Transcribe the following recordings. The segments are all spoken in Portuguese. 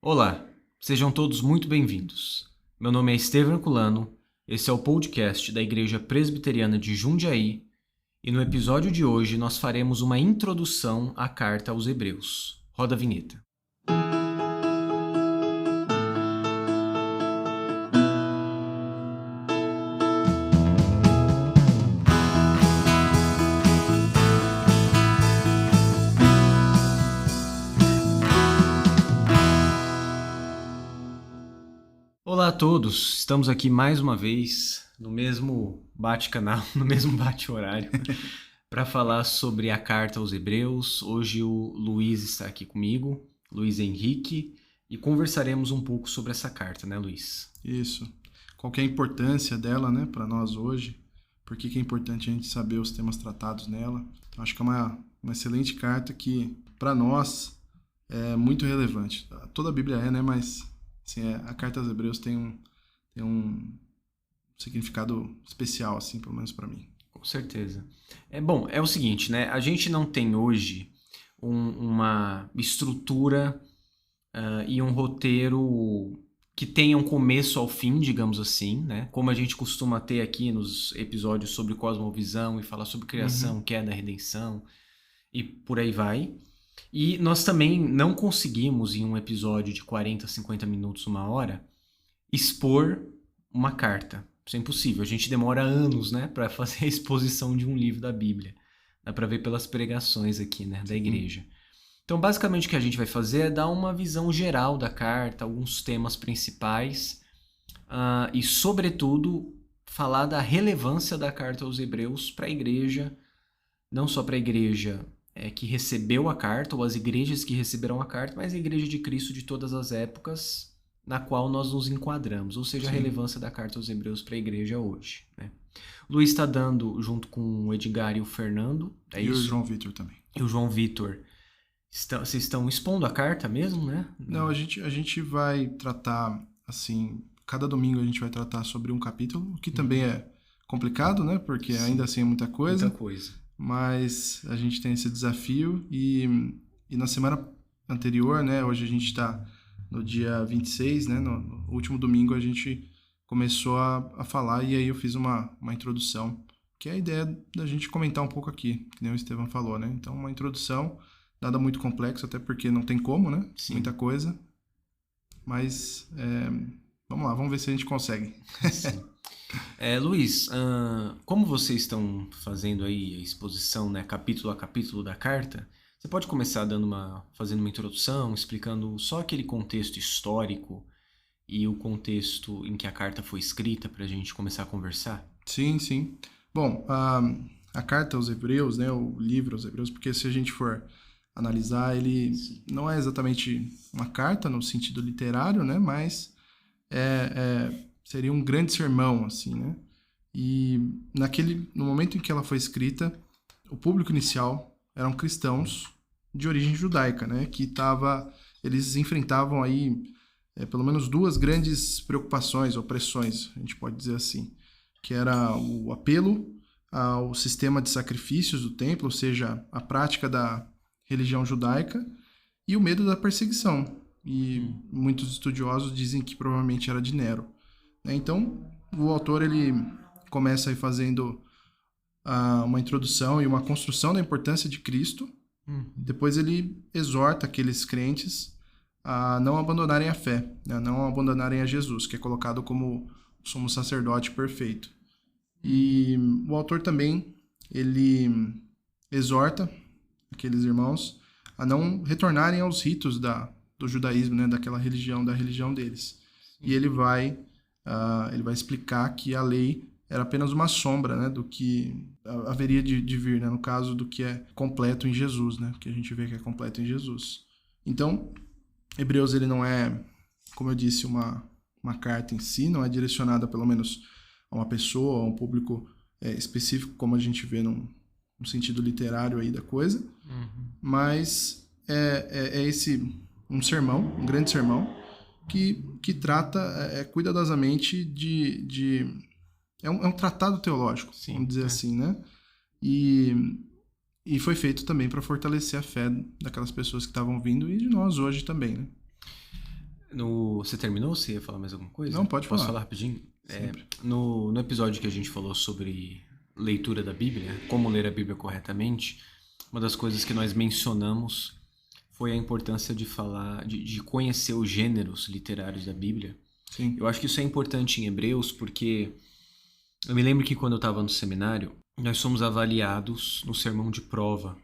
Olá, sejam todos muito bem-vindos. Meu nome é Estevam Herculano, esse é o podcast da Igreja Presbiteriana de Jundiaí e no episódio de hoje nós faremos uma introdução à carta aos Hebreus. Roda a vinheta. Olá a todos, estamos aqui mais uma vez no mesmo bate-canal, no mesmo bate-horário, para falar sobre a carta aos Hebreus. Hoje o Luiz está aqui comigo, Luiz Henrique, e conversaremos um pouco sobre essa carta, né, Luiz? Isso. Qual que é a importância dela, né, para nós hoje? Por que é importante a gente saber os temas tratados nela? Então, acho que é uma excelente carta que, para nós, é muito relevante. Toda a Bíblia é, né, mas assim, a carta aos Hebreus tem um significado especial, assim, pelo menos para mim. Com certeza. É o seguinte, né? A gente não tem hoje uma estrutura e um roteiro que tenha um começo ao fim, digamos assim, né? Como a gente costuma ter aqui nos episódios sobre cosmovisão e falar sobre criação, queda, redenção e por aí vai. E nós também não conseguimos, em um episódio de 40, 50 minutos, uma hora, expor uma carta. Isso é impossível. A gente demora anos, né, para fazer a exposição de um livro da Bíblia. Dá para ver pelas pregações aqui, né, da igreja. Então, basicamente, o que a gente vai fazer é dar uma visão geral da carta, alguns temas principais e, sobretudo, falar da relevância da carta aos Hebreus para a igreja, não só para a igreja que recebeu a carta, ou as igrejas que receberam a carta, mas a igreja de Cristo de todas as épocas, na qual nós nos enquadramos, ou seja, a relevância da carta aos Hebreus para a igreja hoje, né? O Luiz está dando junto com o Edgar e o Fernando, e isso? O João Vitor também. E o João Vitor. Vocês estão expondo a carta mesmo, né? Não, a gente vai tratar, assim, cada domingo a gente vai tratar sobre um capítulo, o que também é complicado, né? Porque ainda assim é muita coisa. Muita coisa. Mas a gente tem esse desafio e na semana anterior, né, hoje a gente está no dia 26, né, no último domingo a gente começou a falar e aí eu fiz uma introdução, que é a ideia da gente comentar um pouco aqui, que nem o Estevam falou, né, então uma introdução, nada muito complexo, até porque não tem como, né, Sim. Muita coisa, mas vamos lá, vamos ver se a gente consegue. Sim. Luiz, como vocês estão fazendo aí a exposição, né, capítulo a capítulo da carta, você pode começar fazendo uma introdução, explicando só aquele contexto histórico e o contexto em que a carta foi escrita para a gente começar a conversar? Sim, sim. Bom, a carta aos Hebreus, né, o livro aos Hebreus, porque se a gente for analisar, ele não é exatamente uma carta no sentido literário, né, mas seria um grande sermão, assim, né? E no momento em que ela foi escrita, o público inicial eram cristãos de origem judaica, né? Eles enfrentavam aí pelo menos duas grandes preocupações, opressões, a gente pode dizer assim, que era o apelo ao sistema de sacrifícios do templo, ou seja, a prática da religião judaica, e o medo da perseguição. E muitos estudiosos dizem que provavelmente era de Nero. Então, o autor ele começa aí fazendo uma introdução e uma construção da importância de Cristo. Depois ele exorta aqueles crentes a não abandonarem a fé, né? Não abandonarem a Jesus, que é colocado como o sumo sacerdote perfeito. E o autor também ele exorta aqueles irmãos a não retornarem aos ritos do judaísmo, né? Da religião deles. E ele vai explicar que a lei era apenas uma sombra, né, do que haveria de vir, né, no caso do que é completo em Jesus, né, que a gente vê que é completo em Jesus. Então, Hebreus ele não é, como eu disse, uma carta em si, não é direcionada pelo menos a uma pessoa, a um público específico, como a gente vê no sentido literário aí da coisa, mas é um sermão, um grande sermão, que trata cuidadosamente é um tratado teológico, vamos dizer assim, né? E foi feito também para fortalecer a fé daquelas pessoas que estavam vindo e de nós hoje também, né? Você terminou? Você ia falar mais alguma coisa? Não, pode Posso falar. falar rapidinho? Sempre. No episódio que a gente falou sobre leitura da Bíblia, como ler a Bíblia corretamente, uma das coisas que nós mencionamos foi a importância de falar, de conhecer os gêneros literários da Bíblia. Sim. Eu acho que isso é importante em Hebreus porque eu me lembro que quando eu estava no seminário, nós somos avaliados no sermão de prova.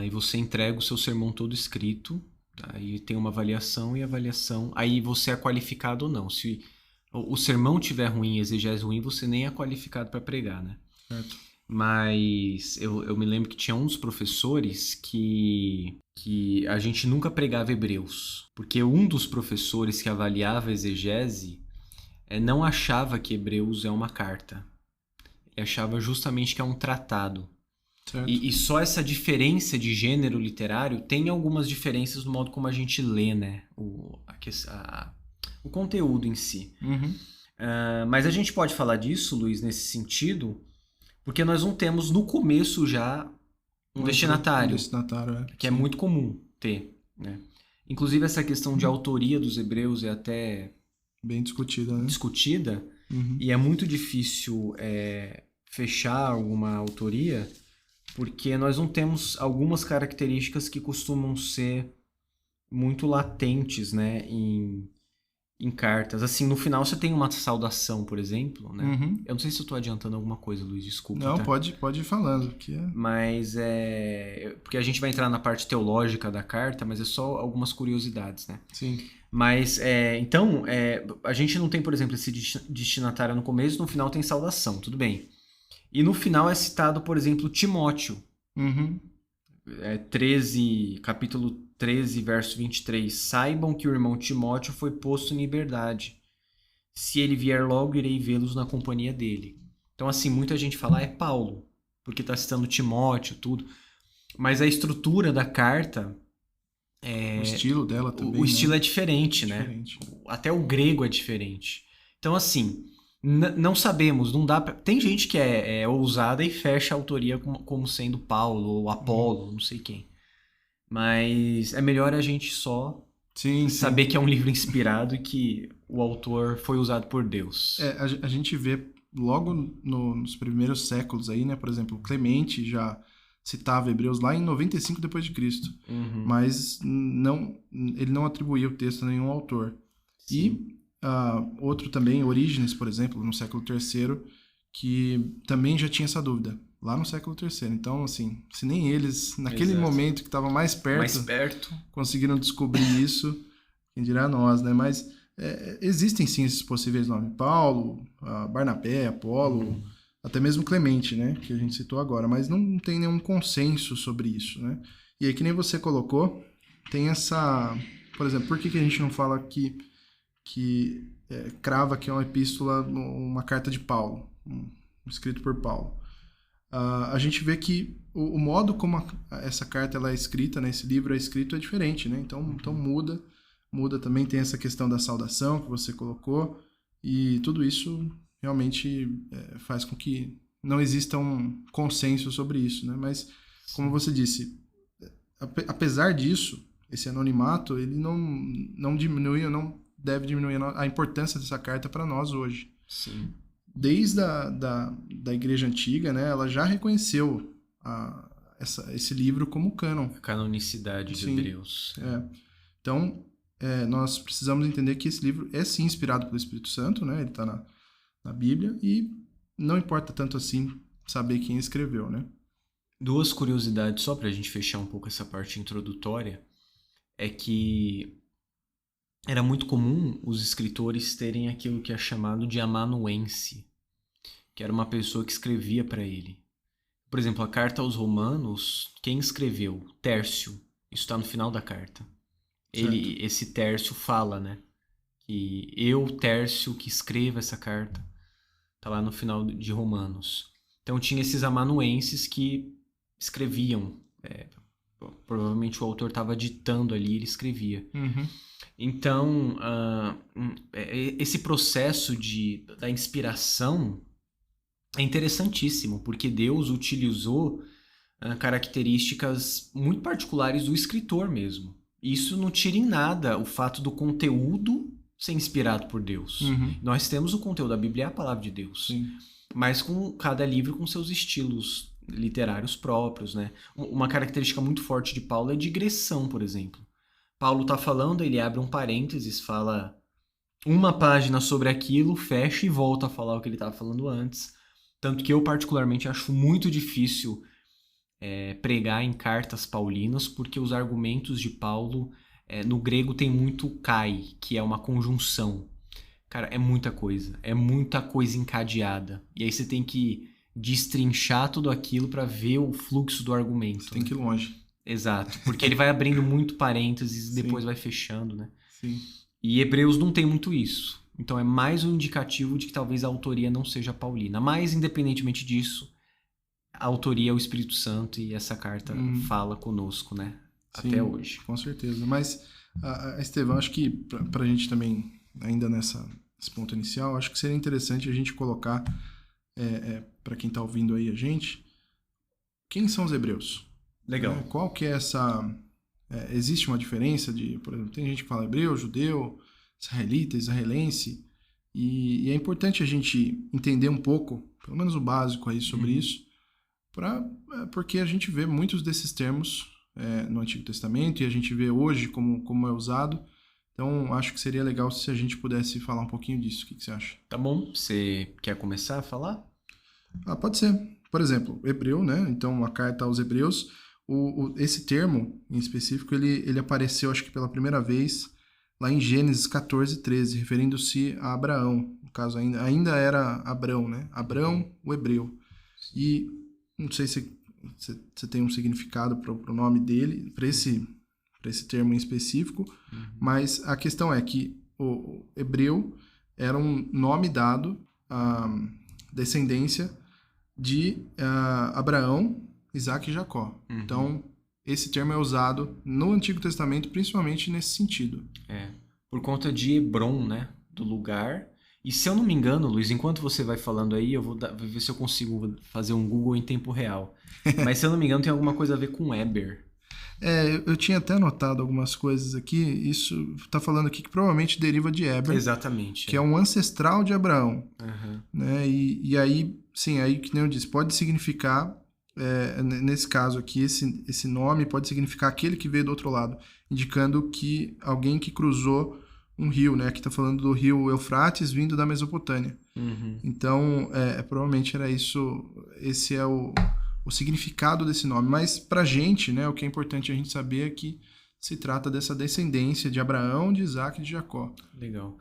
E você entrega o seu sermão todo escrito, aí tem uma avaliação e avaliação, aí você é qualificado ou não. Se o sermão tiver ruim, exegese ruim, você nem é qualificado para pregar, né? Certo. Mas eu me lembro que tinha uns professores que a gente nunca pregava Hebreus, porque um dos professores que avaliava a exegese não achava que Hebreus é uma carta. Ele achava justamente que é um tratado. Certo. E só essa diferença de gênero literário tem algumas diferenças no modo como a gente lê, né? O conteúdo em si. Uhum. Mas a gente pode falar disso, Luiz, nesse sentido, porque nós não temos no começo já um destinatário, que é muito comum ter, né? Inclusive essa questão de autoria dos hebreus é até bem discutida, né? Uhum. E é muito difícil fechar alguma autoria, porque nós não temos algumas características que costumam ser muito latentes, né, em cartas. Assim, no final você tem uma saudação, por exemplo, né? Uhum. Eu não sei se eu estou adiantando alguma coisa, Luiz, desculpa. Não, tá? pode ir falando. Mas porque a gente vai entrar na parte teológica da carta, mas é só algumas curiosidades, né? Sim. Mas, então, a gente não tem, por exemplo, esse destinatário no começo, no final tem saudação, tudo bem. E no final é citado, por exemplo, Timóteo. Uhum. Capítulo 13, verso 23. Saibam que o irmão Timóteo foi posto em liberdade. Se ele vier logo, irei vê-los na companhia dele. Então, assim, muita gente fala, é Paulo, porque está citando Timóteo, tudo. Mas a estrutura da carta... o estilo dela também, o estilo né? é diferente, né? Até o grego é diferente. Então, assim... Não sabemos, não dá pra... Tem gente que é ousada e fecha a autoria como sendo Paulo ou Apolo, não sei quem. Mas é melhor a gente só saber que é um livro inspirado e que o autor foi usado por Deus. A gente vê logo nos primeiros séculos aí, né? Por exemplo, Clemente já citava Hebreus lá em 95 depois de Cristo. Uhum. Mas ele não atribuía o texto a nenhum autor. Sim. E outro também, Orígenes, por exemplo, no século III, que também já tinha essa dúvida, lá no século III. Então, assim, se nem eles, naquele momento que estava mais perto, conseguiram descobrir isso, quem dirá nós, né? Mas existem sim esses possíveis nomes. Paulo, Barnabé, Apolo, até mesmo Clemente, né? Que a gente citou agora, mas não tem nenhum consenso sobre isso, né? E aí, que nem você colocou, tem essa... Por exemplo, por que a gente não fala que crava que é uma epístola, uma carta de Paulo, escrito por Paulo? A gente vê que o modo como essa carta ela é escrita, né, esse livro é escrito é diferente, né? Então muda também, tem essa questão da saudação que você colocou, e tudo isso realmente faz com que não exista um consenso sobre isso, né? Mas, como você disse, apesar disso, esse anonimato, ele não diminui ou não deve diminuir a importância dessa carta para nós hoje. Sim. Desde da Igreja Antiga, né, ela já reconheceu esse livro como cânon. A canonicidade de Hebreus. Então, nós precisamos entender que esse livro é sim inspirado pelo Espírito Santo, né? Ele está na Bíblia, e não importa tanto assim saber quem escreveu, né? Duas curiosidades só para a gente fechar um pouco essa parte introdutória, é que era muito comum os escritores terem aquilo que é chamado de amanuense, que era uma pessoa que escrevia para ele. Por exemplo, a carta aos Romanos, quem escreveu? Tércio. Isso está no final da carta. Esse Tércio fala, né? Que eu, Tércio, que escrevo essa carta. Está lá no final de Romanos. Então tinha esses amanuenses que escreviam. Provavelmente o autor estava ditando ali, ele escrevia. Uhum. Então, esse processo da inspiração é interessantíssimo, porque Deus utilizou características muito particulares do escritor mesmo. Isso não tira em nada o fato do conteúdo ser inspirado por Deus. Nós temos o conteúdo da Bíblia, é a palavra de Deus. Sim. Mas com cada livro com seus estilos literários próprios, né? Uma característica muito forte de Paulo é digressão, por exemplo. Paulo está falando, ele abre um parênteses, fala uma página sobre aquilo, fecha e volta a falar o que ele estava falando antes. Tanto que eu particularmente acho muito difícil pregar em cartas paulinas, porque os argumentos de Paulo, no grego tem muito kai, que é uma conjunção. Cara, é muita coisa encadeada. E aí você tem que destrinchar tudo aquilo para ver o fluxo do argumento. Você tem que ir longe. Exato, porque ele vai abrindo muito parênteses e Sim. depois vai fechando, né? Sim. E Hebreus não tem muito isso. Então é mais um indicativo de que talvez a autoria não seja paulina. Mas, independentemente disso, a autoria é o Espírito Santo e essa carta fala conosco, né? Sim, até hoje. Com certeza. Mas, Estevão, acho que para a gente também, ainda nesse ponto inicial, acho que seria interessante a gente colocar, para quem está ouvindo aí a gente, quem são os hebreus? Legal. Qual que é essa... existe uma diferença de, por exemplo, tem gente que fala hebreu, judeu, israelita, israelense, e é importante a gente entender um pouco, pelo menos o básico aí sobre isso, porque a gente vê muitos desses termos no Antigo Testamento e a gente vê hoje como é usado. Então, acho que seria legal se a gente pudesse falar um pouquinho disso. O que você acha? Tá bom. Você quer começar a falar? Pode ser. Por exemplo, hebreu, né? Então, a carta aos hebreus, esse termo em específico, ele apareceu, acho que pela primeira vez, lá em Gênesis 14, 13, referindo-se a Abraão. No caso, ainda era Abrão, né? Abrão, o hebreu. E não sei se você tem um significado para o nome dele, para esse termo em específico, mas a questão é que o hebreu era um nome dado à descendência de Abraão, Isaac e Jacó. Então, esse termo é usado no Antigo Testamento, principalmente nesse sentido. Por conta de Hebron, né? Do lugar. E se eu não me engano, Luiz, enquanto você vai falando aí, eu vou ver se eu consigo fazer um Google em tempo real. Mas se eu não me engano, tem alguma coisa a ver com Eber. Eu tinha até anotado algumas coisas aqui. Isso está falando aqui que provavelmente deriva de Eber. Exatamente. Que é um ancestral de Abraão. Uhum. Né? E aí, sim, aí que nem eu disse, pode significar, nesse caso aqui, esse nome pode significar aquele que veio do outro lado, indicando que alguém que cruzou um rio, né? Aqui está falando do rio Eufrates vindo da Mesopotâmia. Então, provavelmente era isso, esse é o significado desse nome. Mas pra gente, né, o que é importante a gente saber é que se trata dessa descendência de Abraão, de Isaac e de Jacó. Legal.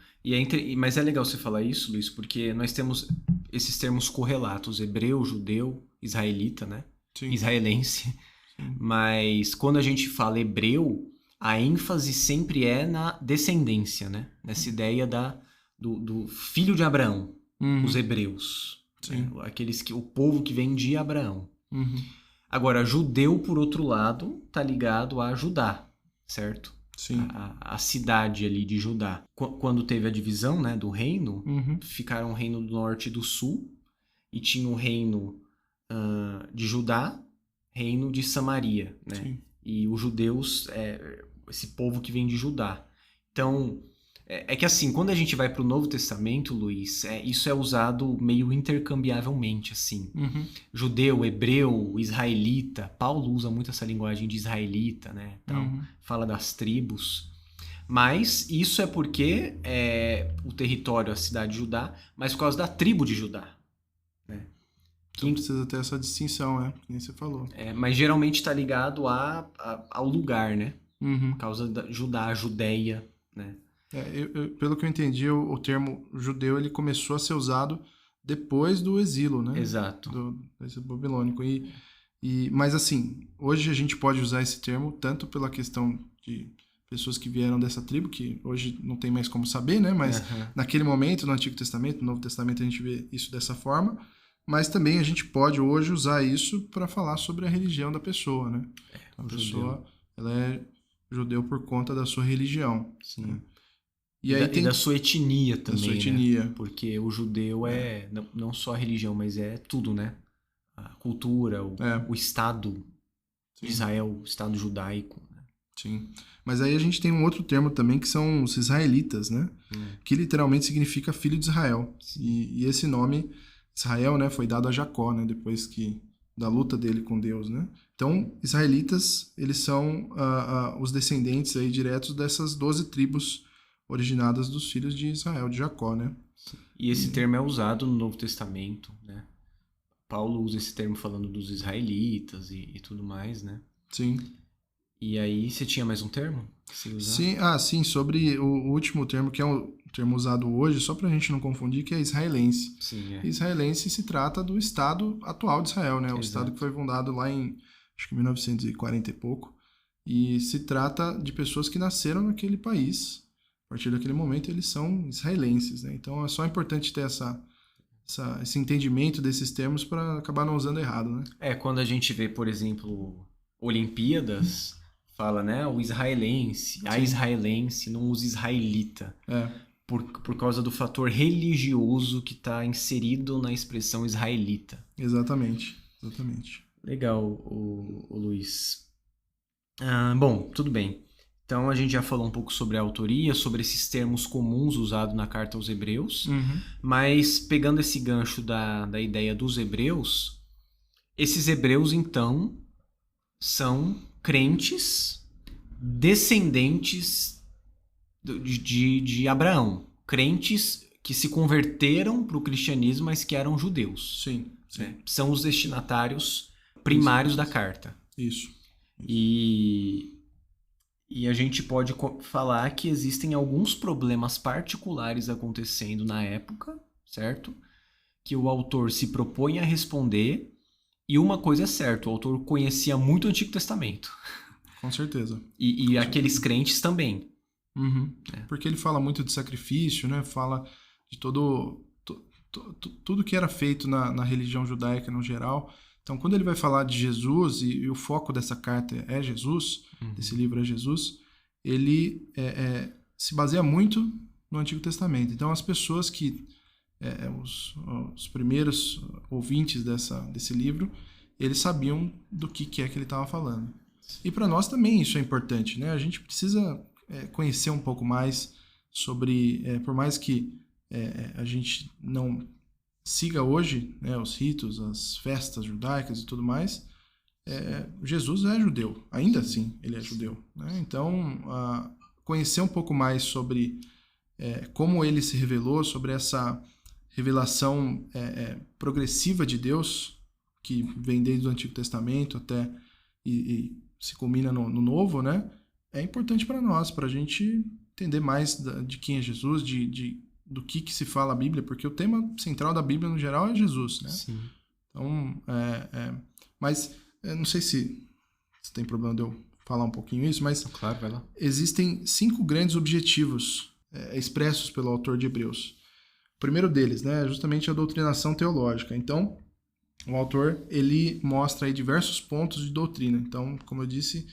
Mas é legal você falar isso, Luiz, porque nós temos esses termos correlatos, hebreu, judeu, israelita, né? Sim. Israelense. Sim. Mas quando a gente fala hebreu, a ênfase sempre é na descendência, né? Nessa ideia do filho de Abraão, os hebreus. Né? O povo que vem de Abraão. Agora, judeu, por outro lado, tá ligado a Judá, certo? Sim. A cidade ali de Judá. Quando teve a divisão, né, do reino, ficaram o reino do norte e do sul, e tinha o reino de Judá, reino de Samaria, né? Sim. E os judeus, esse povo que vem de Judá. Então, que assim, quando a gente vai para o Novo Testamento, Luiz, isso é usado meio intercambiavelmente, assim. Judeu, hebreu, israelita. Paulo usa muito essa linguagem de israelita, né? Então, fala das tribos. Mas isso é porque o território, a cidade de Judá, mas por causa da tribo de Judá. Né? Então precisa ter essa distinção, que nem você falou. Mas geralmente está ligado ao lugar, né? Por causa da Judá, Judeia, né? Pelo que eu entendi, o termo judeu ele começou a ser usado depois do exílio, né? Exato. Do exílio babilônico. Mas assim, hoje a gente pode usar esse termo tanto pela questão de pessoas que vieram dessa tribo, que hoje não tem mais como saber, né? Mas naquele momento, no Antigo Testamento, no Novo Testamento, a gente vê isso dessa forma. Mas também a gente pode hoje usar isso para falar sobre a religião da pessoa, né? Então, a pessoa ela é judeu por conta da sua religião. Sim. Né? E da sua etnia também, da sua etnia. Né? Porque o judeu não só a religião, mas é tudo, né? A cultura, o Estado de Israel, o Estado judaico. Né? Sim. Mas aí a gente tem um outro termo também que são os israelitas, né? Que literalmente significa filho de Israel. E esse nome, Israel, né, foi dado a Jacó, né? Depois da luta dele com Deus, né? Então, israelitas, eles são os descendentes aí diretos dessas 12 tribos originadas dos filhos de Israel, de Jacó, né? E esse termo é usado no Novo Testamento, né? Paulo usa esse termo falando dos israelitas e tudo mais, né? Sim. E aí, você tinha mais um termo que você usava? Sim, sobre o último termo, que é o termo usado hoje, só para a gente não confundir, que é israelense. Sim, Israelense se trata do Estado atual de Israel, né? O Estado que foi fundado lá em, acho que 1940 e pouco. E se trata de pessoas que nasceram naquele país. A partir daquele momento, eles são israelenses, né? Então, é só importante ter esse entendimento desses termos para acabar não usando errado, né? Quando a gente vê, por exemplo, Olimpíadas, fala, né, o israelense, a israelense, não usa israelita. Por causa do fator religioso que está inserido na expressão israelita. Exatamente. Legal, o Luiz. Bom, tudo bem. Então a gente já falou um pouco sobre a autoria, sobre esses termos comuns usados na carta aos Hebreus, mas pegando esse gancho da ideia dos hebreus, esses hebreus então são crentes descendentes de Abraão, crentes que se converteram para o cristianismo, mas que eram judeus. Sim. Né? São os destinatários primários da carta. Isso. E a gente pode falar que existem alguns problemas particulares acontecendo na época, certo? Que o autor se propõe a responder. E uma coisa é certa, o autor conhecia muito o Antigo Testamento. Com certeza. E aqueles crentes também. Porque ele fala muito de sacrifício, né? Fala de tudo que era feito na religião judaica no geral. Então, quando ele vai falar de Jesus, e o foco dessa carta é Jesus, desse livro é Jesus, ele se baseia muito no Antigo Testamento. Então, as pessoas que, os primeiros ouvintes desse livro, eles sabiam do que é que ele estava falando. E para nós também isso é importante, né? A gente precisa conhecer um pouco mais sobre, por mais que a gente não siga hoje, né, os ritos, as festas judaicas e tudo mais, Jesus é judeu, ainda assim ele é judeu, né? Então, conhecer um pouco mais sobre como ele se revelou, sobre essa revelação progressiva de Deus, que vem desde o Antigo Testamento até e se culmina no Novo, né? É importante para nós, para a gente entender mais de quem é Jesus, do que se fala a Bíblia, porque o tema central da Bíblia, no geral, é Jesus, né? Sim. Então, mas não sei se tem problema de eu falar um pouquinho isso, mas claro, vai lá. Existem 5 grandes objetivos expressos pelo autor de Hebreus. O primeiro deles, né, é justamente a doutrinação teológica. Então, o autor, ele mostra aí diversos pontos de doutrina. Então, como eu disse,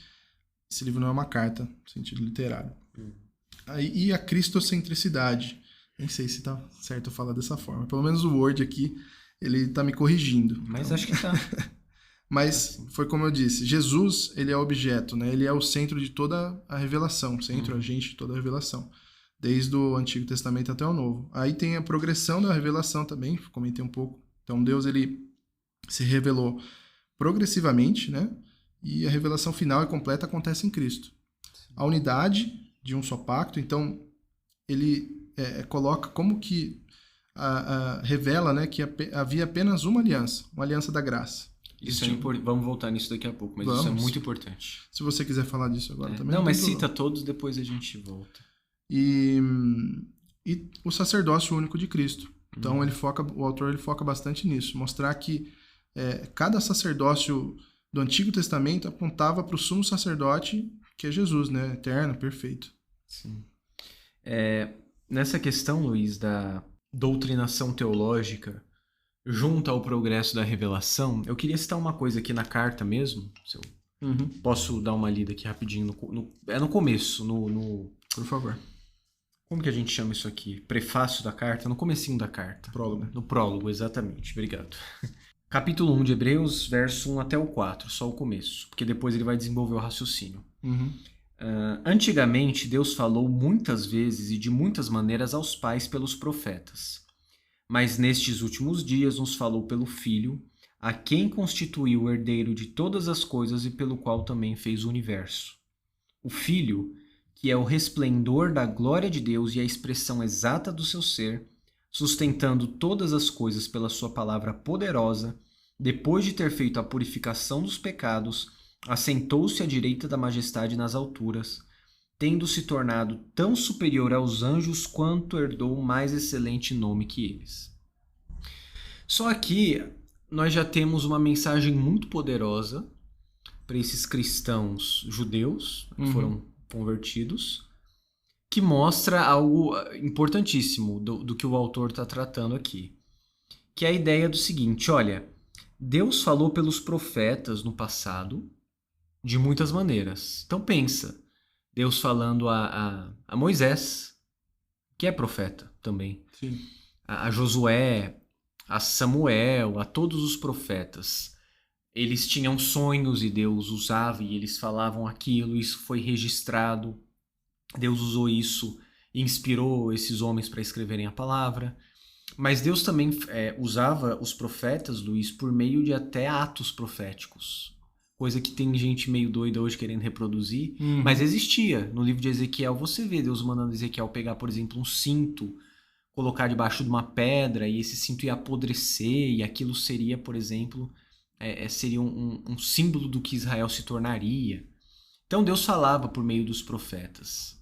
esse livro não é uma carta, no sentido literário. E a cristocentricidade. Nem sei se tá certo eu falar dessa forma. Pelo menos o Word aqui, ele tá me corrigindo. Mas então... acho que tá. Mas foi como eu disse, Jesus, ele é o objeto, né? Ele é o centro de toda a revelação, centro agente de toda a revelação, desde o Antigo Testamento até o Novo. Aí tem a progressão da revelação também, comentei um pouco. Então Deus, ele se revelou progressivamente, né? E a revelação final e completa acontece em Cristo. A unidade de um só pacto, então ele coloca como que revela, né, que havia apenas uma aliança da graça. Isso é importante. Vamos voltar nisso daqui a pouco, mas isso é muito importante. Se você quiser falar disso agora também. Não, mas cita todos, depois a gente volta. E o sacerdócio único de Cristo. Então o autor ele foca bastante nisso, mostrar que cada sacerdócio do Antigo Testamento apontava para o sumo sacerdote, que é Jesus, né, eterno, perfeito. Sim. Nessa questão, Luiz, da doutrinação teológica junto ao progresso da revelação, eu queria citar uma coisa aqui na carta mesmo. Se eu posso dar uma lida aqui rapidinho. No começo, Por favor. Como que a gente chama isso aqui? Prefácio da carta? No comecinho da carta. Prólogo. No prólogo, exatamente. Obrigado. Capítulo 1 de Hebreus, verso 1 até o 4, só o começo, porque depois ele vai desenvolver o raciocínio. Antigamente, Deus falou muitas vezes e de muitas maneiras aos pais pelos profetas. Mas nestes últimos dias nos falou pelo Filho, a quem constituiu o herdeiro de todas as coisas e pelo qual também fez o universo. O Filho, que é o resplendor da glória de Deus e a expressão exata do seu ser, sustentando todas as coisas pela sua palavra poderosa, depois de ter feito a purificação dos pecados, assentou-se à direita da majestade nas alturas, tendo se tornado tão superior aos anjos quanto herdou mais excelente nome que eles. Só aqui nós já temos uma mensagem muito poderosa para esses cristãos judeus que foram convertidos, que mostra algo importantíssimo do que o autor está tratando aqui, que é a ideia do seguinte: olha, Deus falou pelos profetas no passado de muitas maneiras. Então pensa, Deus falando a Moisés, que é profeta também, Sim. a Josué, a Samuel, a todos os profetas. Eles tinham sonhos e Deus usava e eles falavam aquilo, isso foi registrado. Deus usou isso e inspirou esses homens para escreverem a palavra. Mas Deus também usava os profetas, Luiz, por meio de até atos proféticos. Coisa que tem gente meio doida hoje querendo reproduzir, mas existia. No livro de Ezequiel você vê Deus mandando Ezequiel pegar, por exemplo, um cinto, colocar debaixo de uma pedra e esse cinto ia apodrecer e aquilo seria, por exemplo, seria um símbolo do que Israel se tornaria. Então Deus falava por meio dos profetas.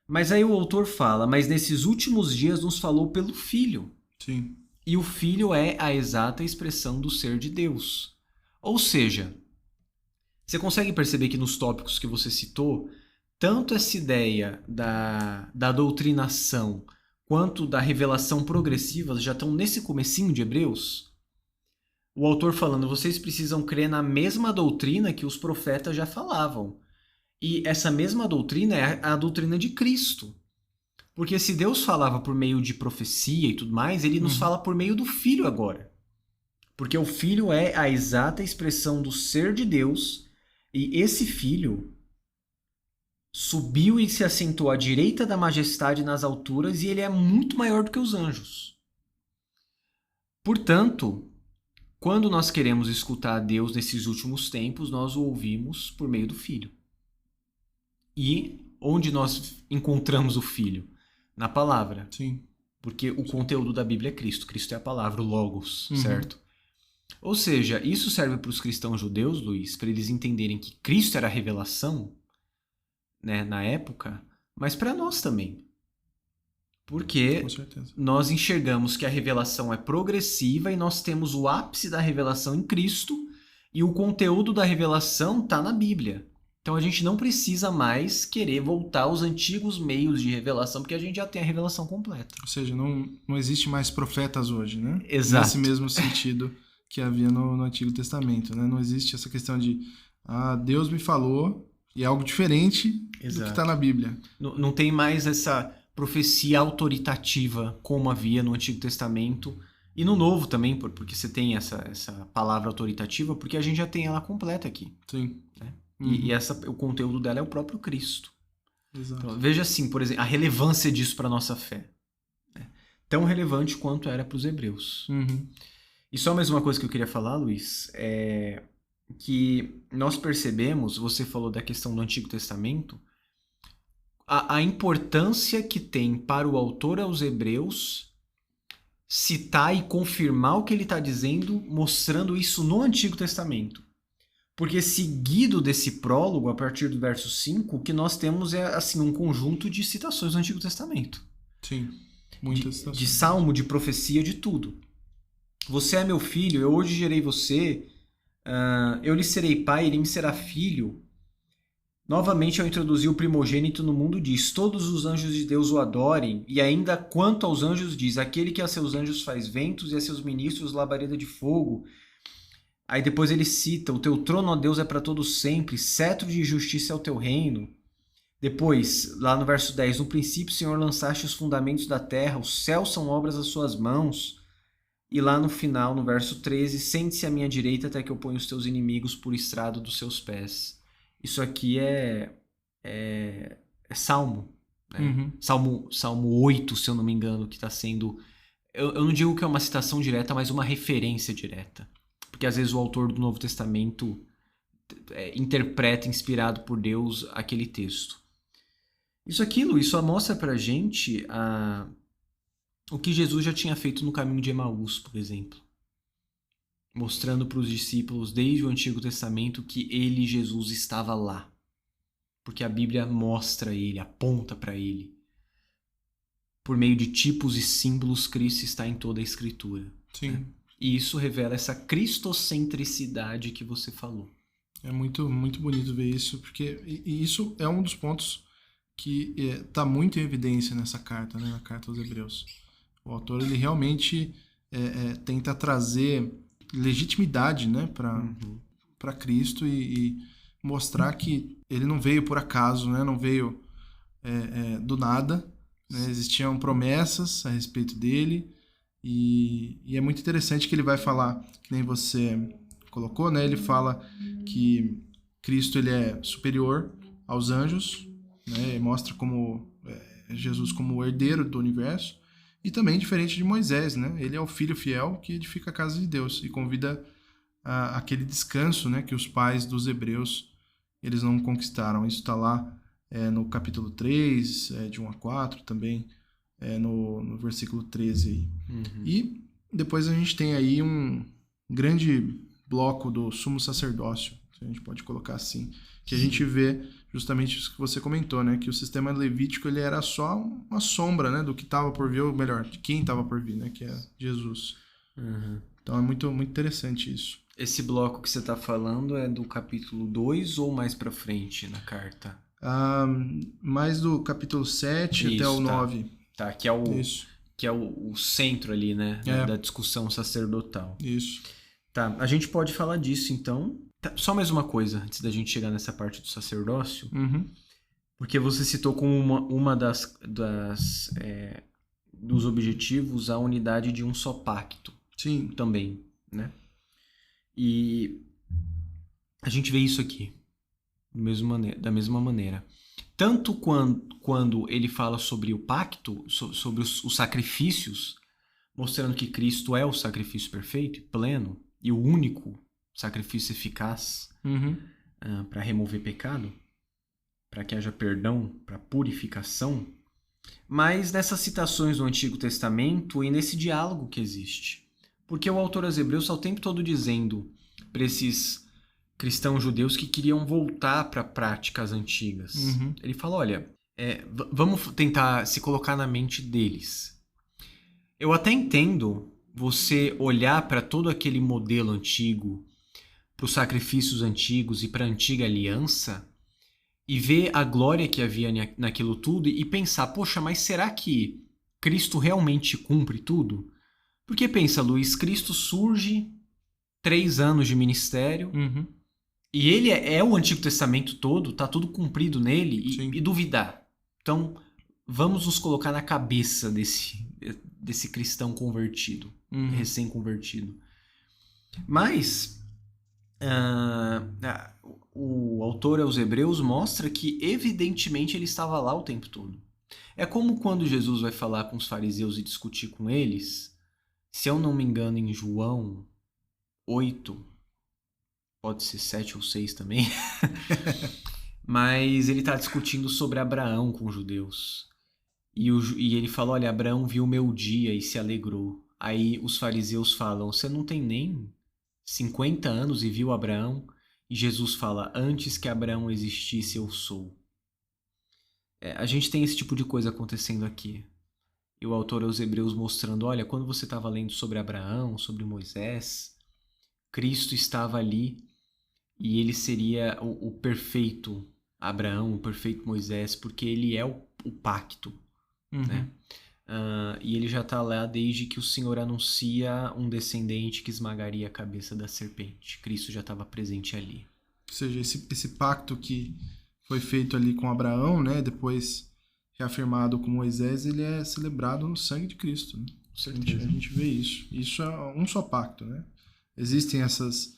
Mas aí o autor fala, mas nesses últimos dias nos falou pelo Filho. Sim. E o Filho é a exata expressão do ser de Deus. Ou seja, você consegue perceber que nos tópicos que você citou, tanto essa ideia da doutrinação quanto da revelação progressiva já estão nesse comecinho de Hebreus? O autor falando, vocês precisam crer na mesma doutrina que os profetas já falavam. E essa mesma doutrina é a doutrina de Cristo. Porque se Deus falava por meio de profecia e tudo mais, ele nos fala por meio do Filho agora. Porque o Filho é a exata expressão do ser de Deus, e esse Filho subiu e se assentou à direita da majestade nas alturas, e ele é muito maior do que os anjos. Portanto, quando nós queremos escutar a Deus nesses últimos tempos, nós o ouvimos por meio do Filho. E onde nós encontramos o Filho? Na palavra. Sim. Porque o conteúdo da Bíblia é Cristo. Cristo é a palavra, o Logos, certo? Ou seja, isso serve para os cristãos judeus, Luiz, para eles entenderem que Cristo era a revelação, né, na época, mas para nós também. Porque Com certeza. nós enxergamos que a revelação é progressiva e nós temos o ápice da revelação em Cristo e o conteúdo da revelação está na Bíblia. Então a gente não precisa mais querer voltar aos antigos meios de revelação, porque a gente já tem a revelação completa. Ou seja, não existe mais profetas hoje, né? Exato. Nesse mesmo sentido que havia no Antigo Testamento, né? Não existe essa questão de Deus me falou e é algo diferente do que está na Bíblia. Não tem mais essa profecia autoritativa como havia no Antigo Testamento e no Novo também, porque você tem essa palavra autoritativa, porque a gente já tem ela completa aqui. Sim. Né? E o conteúdo dela é o próprio Cristo. Exato. Então, veja assim, por exemplo, a relevância disso para a nossa fé. Né? Tão relevante quanto era para os hebreus. E só mais uma coisa que eu queria falar, Luiz, é que nós percebemos, você falou da questão do Antigo Testamento, a importância que tem para o autor aos hebreus citar e confirmar o que ele está dizendo, mostrando isso no Antigo Testamento. Porque seguido desse prólogo, a partir do verso 5, o que nós temos é assim, um conjunto de citações do Antigo Testamento. Sim, muitas citações. De salmo, de profecia, de tudo. Você é meu filho, eu hoje gerei você, eu lhe serei pai, ele me será filho. Novamente, ao introduzir o primogênito no mundo, diz, todos os anjos de Deus o adorem, e ainda quanto aos anjos diz, aquele que a seus anjos faz ventos e a seus ministros labareda de fogo. Aí depois ele cita, o teu trono, ó Deus, é para todos sempre, cetro de justiça é o teu reino. Depois, lá no verso 10, no princípio, Senhor, lançaste os fundamentos da terra, os céus são obras das suas mãos. E lá no final, no verso 13, sente-se à minha direita até que eu ponha os teus inimigos por estrado dos seus pés. Isso aqui é é Salmo, né? Uhum. Salmo 8, se eu não me engano, que está sendo... Eu não digo que é uma citação direta, mas uma referência direta. Porque às vezes o autor do Novo Testamento interpreta, inspirado por Deus, aquele texto. Isso mostra pra gente o que Jesus já tinha feito no caminho de Emaús, por exemplo. Mostrando para os discípulos desde o Antigo Testamento que ele, Jesus, estava lá. Porque a Bíblia mostra ele, aponta para ele. Por meio de tipos e símbolos, Cristo está em toda a Escritura. Sim. Né? E isso revela essa cristocentricidade que você falou. É muito, muito bonito ver isso, porque isso é um dos pontos que está muito em evidência nessa carta, né, na carta aos Hebreus. O autor ele realmente tenta trazer legitimidade, né, para Cristo e mostrar que ele não veio por acaso, né, não veio do nada, né, existiam promessas a respeito dele e é muito interessante que ele vai falar, que nem você colocou, né, ele fala que Cristo ele é superior aos anjos, né, mostra como Jesus como o herdeiro do universo. E também diferente de Moisés, né? Ele é o filho fiel que edifica a casa de Deus e convida aquele descanso, né, que os pais dos hebreus eles não conquistaram. Isso está lá no capítulo 3, de 1 a 4, também no versículo 13. Aí. Uhum. E depois a gente tem aí um grande bloco do sumo sacerdócio, se a gente pode colocar assim, que a gente vê justamente isso que você comentou, né, que o sistema levítico ele era só uma sombra, né, do que estava por vir, ou melhor, de quem estava por vir, né, que é Jesus. Uhum. Então é muito, muito interessante isso. Esse bloco que você está falando é do capítulo 2 ou mais para frente na carta? Mais do capítulo 7 até o 9. Tá, que é o centro ali, né, da discussão sacerdotal. Isso. Tá, a gente pode falar disso então. Tá, só mais uma coisa antes da gente chegar nessa parte do sacerdócio. Uhum. Porque você citou como uma dos objetivos a unidade de um só pacto. Sim. Também, né? E a gente vê isso aqui da mesma maneira. Tanto quando ele fala sobre o pacto, sobre os sacrifícios, mostrando que Cristo é o sacrifício perfeito e pleno, e o único sacrifício eficaz para remover pecado, para que haja perdão, para purificação, mas nessas citações do Antigo Testamento e nesse diálogo que existe. Porque o autor aos Hebreus está o tempo todo dizendo para esses cristãos judeus que queriam voltar para práticas antigas. Ele fala, olha, vamos tentar se colocar na mente deles. Eu até entendo você olhar para todo aquele modelo antigo, para os sacrifícios antigos e para a antiga aliança, e ver a glória que havia naquilo tudo e pensar, poxa, mas será que Cristo realmente cumpre tudo? Porque pensa, Luiz, Cristo surge 3 anos de ministério e ele é o Antigo Testamento todo, tá tudo cumprido nele e duvidar. Então, vamos nos colocar na cabeça desse cristão convertido, recém-convertido. Mas o autor aos Hebreus mostra que evidentemente ele estava lá o tempo todo. É como quando Jesus vai falar com os fariseus e discutir com eles, se eu não me engano em João 8, pode ser 7 ou 6 também, mas ele está discutindo sobre Abraão com os judeus. E ele fala, olha, Abraão viu o meu dia e se alegrou. Aí os fariseus falam, você não tem nem 50 anos e viu Abraão? E Jesus fala, antes que Abraão existisse, eu sou. A gente tem esse tipo de coisa acontecendo aqui. E o autor aos Hebreus mostrando, olha, quando você estava lendo sobre Abraão, sobre Moisés, Cristo estava ali e ele seria o perfeito Abraão, o perfeito Moisés, porque ele é o pacto. Né? E ele já está lá desde que o Senhor anuncia um descendente que esmagaria a cabeça da serpente. Cristo já estava presente ali. Ou seja, esse pacto que foi feito ali com Abraão, né, depois reafirmado com Moisés, ele é celebrado no sangue de Cristo. Né? Com certeza. A gente vê isso. Isso é um só pacto. Né? Existem essas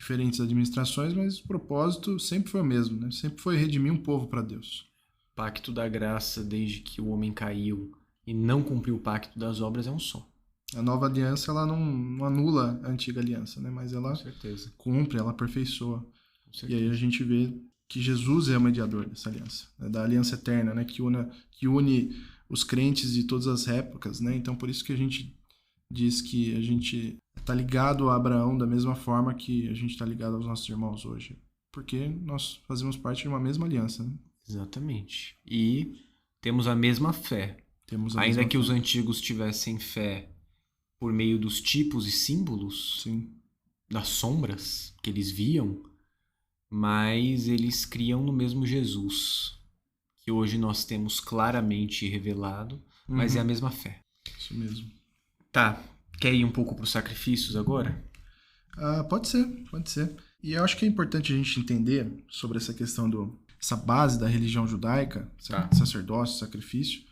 diferentes administrações, mas o propósito sempre foi o mesmo, né? Sempre foi redimir um povo para Deus. Pacto da graça, desde que o homem caiu e não cumpriu o pacto das obras, é um só. A nova aliança, ela não anula a antiga aliança, né? Mas ela Com certeza. cumpre, ela aperfeiçoa. Com certeza. E aí a gente vê que Jesus é o mediador dessa aliança, né? Da aliança eterna, né? Que une os crentes de todas as épocas, né? Então, por isso que a gente diz que a gente está ligado a Abraão da mesma forma que a gente está ligado aos nossos irmãos hoje. Porque nós fazemos parte de uma mesma aliança, né? Exatamente. E temos a mesma fé. Temos a Ainda mesma que fé. os antigos tivessem fé por meio dos tipos e símbolos, Sim. das sombras que eles viam, mas eles criam no mesmo Jesus, que hoje nós temos claramente revelado, mas é a mesma fé. Isso mesmo. Tá, quer ir um pouco para os sacrifícios agora? Pode ser. E eu acho que é importante a gente entender sobre essa questão essa base da religião judaica, sacerdócio, sacrifício,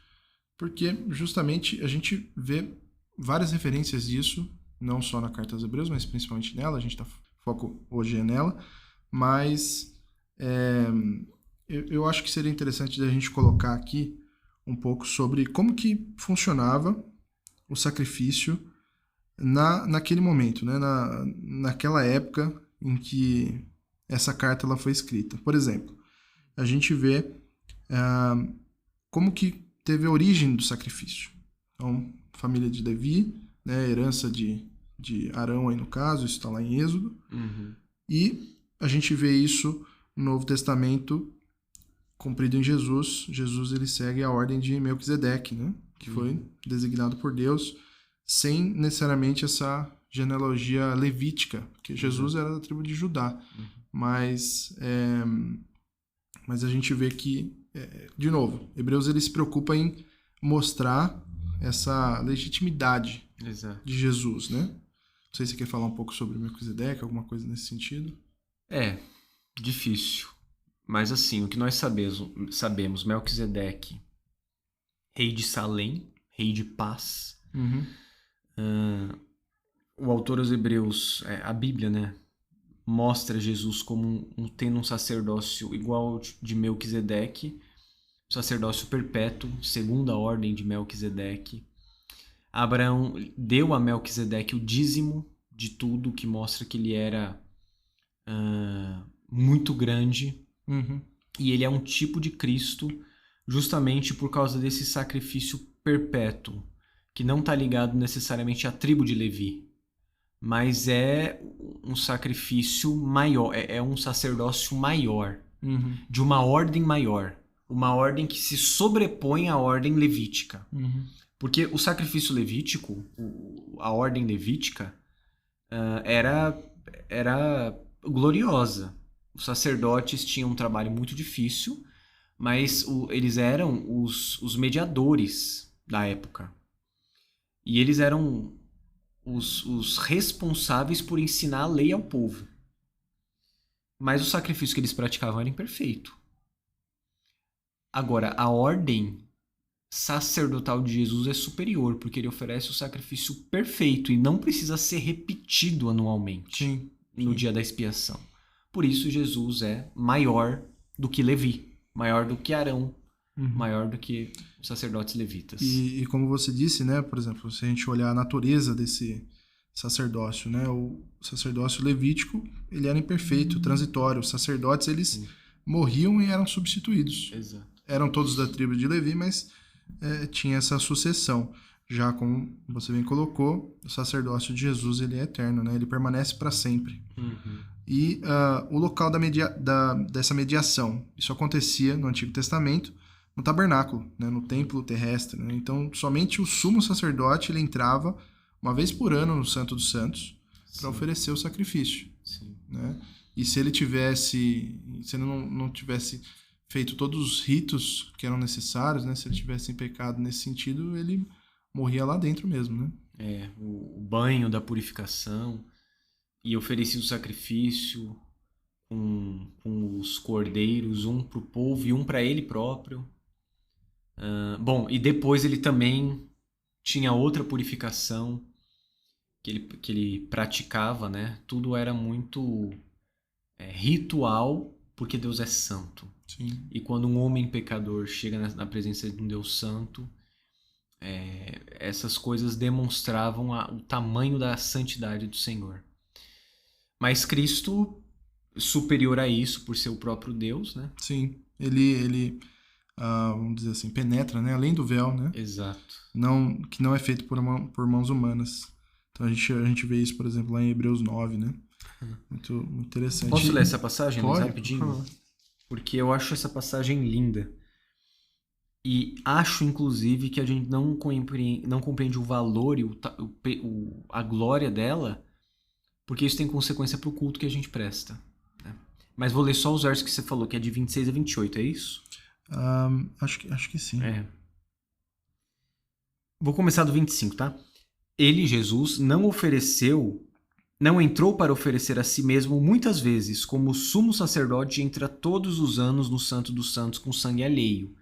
porque justamente a gente vê várias referências disso, não só na Carta aos Hebreus, mas principalmente nela, a gente foco hoje é nela, mas eu acho que seria interessante a gente colocar aqui um pouco sobre como que funcionava o sacrifício naquele momento, né? Naquela época em que essa carta ela foi escrita. Por exemplo, a gente vê como que teve a origem do sacrifício. Então, família de Levi, né? Herança de Arão aí no caso, isso está lá em Êxodo. Uhum. E a gente vê isso no Novo Testamento cumprido em Jesus. Jesus ele segue a ordem de Melquisedeque, né? Que foi designado por Deus, sem necessariamente essa genealogia levítica, porque Jesus era da tribo de Judá. Mas a gente vê que, de novo, Hebreus ele se preocupa em mostrar essa legitimidade Exato. de Jesus, né? Não sei se você quer falar um pouco sobre Melquisedeque, alguma coisa nesse sentido. É, difícil. Mas assim, o que nós sabemos, Melquisedeque, rei de Salém, rei de paz. O autor aos Hebreus, a Bíblia, né, mostra Jesus como tendo um sacerdócio igual ao de Melquisedeque, sacerdócio perpétuo, segunda ordem de Melquisedeque. Abraão deu a Melquisedeque o dízimo de tudo, que mostra que ele era muito grande. E ele é um tipo de Cristo justamente por causa desse sacrifício perpétuo, que não está ligado necessariamente à tribo de Levi, mas é um sacrifício maior, é um sacerdócio maior, de uma ordem maior, uma ordem que se sobrepõe à ordem levítica. Porque o sacrifício levítico, a ordem levítica, era gloriosa. Os sacerdotes tinham um trabalho muito difícil, mas eles eram os mediadores da época. E eles eram os responsáveis por ensinar a lei ao povo. Mas o sacrifício que eles praticavam era imperfeito. Agora, a ordem sacerdotal de Jesus é superior, porque ele oferece o sacrifício perfeito e não precisa ser repetido anualmente no dia da expiação. Por isso, Jesus é maior do que Levi, maior do que Arão, maior do que os sacerdotes levitas. E como você disse, né, por exemplo, se a gente olhar a natureza desse sacerdócio, né, o sacerdócio levítico, ele era imperfeito, transitório. Os sacerdotes, eles morriam e eram substituídos. Exato. Eram todos da tribo de Levi, mas tinha essa sucessão. Já como você bem colocou, o sacerdócio de Jesus ele é eterno, né? Ele permanece para sempre. E o local dessa mediação, isso acontecia no Antigo Testamento, no tabernáculo, né? No templo terrestre. Né? Então, somente o sumo sacerdote ele entrava uma vez por ano no Santo dos Santos para oferecer o sacrifício. Né? E se ele não tivesse feito todos os ritos que eram necessários, né? Se ele tivesse em pecado nesse sentido, ele morria lá dentro mesmo, né? O banho da purificação, e oferecia o sacrifício com os cordeiros, um para o povo e um para ele próprio. E depois ele também tinha outra purificação, que ele praticava, né? Tudo era muito ritual, porque Deus é santo. Sim. E quando um homem pecador chega na presença de um Deus santo, essas coisas demonstravam o tamanho da santidade do Senhor. Mas Cristo, superior a isso, por ser o próprio Deus, né? Sim. Ele vamos dizer assim, penetra, né? Além do véu, né? Exato. Que não é feito por mãos humanas. Então a gente vê isso, por exemplo, lá em Hebreus 9, né? Muito, muito interessante. Posso ler essa passagem, Luiz, Pode, rapidinho? por favor. Porque eu acho essa passagem linda. E acho, inclusive, que a gente não compreende o valor e a glória dela, porque isso tem consequência para o culto que a gente presta. Né? Mas vou ler só os versos que você falou, que é de 26 a 28, é isso? Acho que sim. Vou começar do 25, tá? Ele, Jesus, não entrou para oferecer a si mesmo muitas vezes, como o sumo sacerdote entra todos os anos no Santo dos Santos com sangue alheio.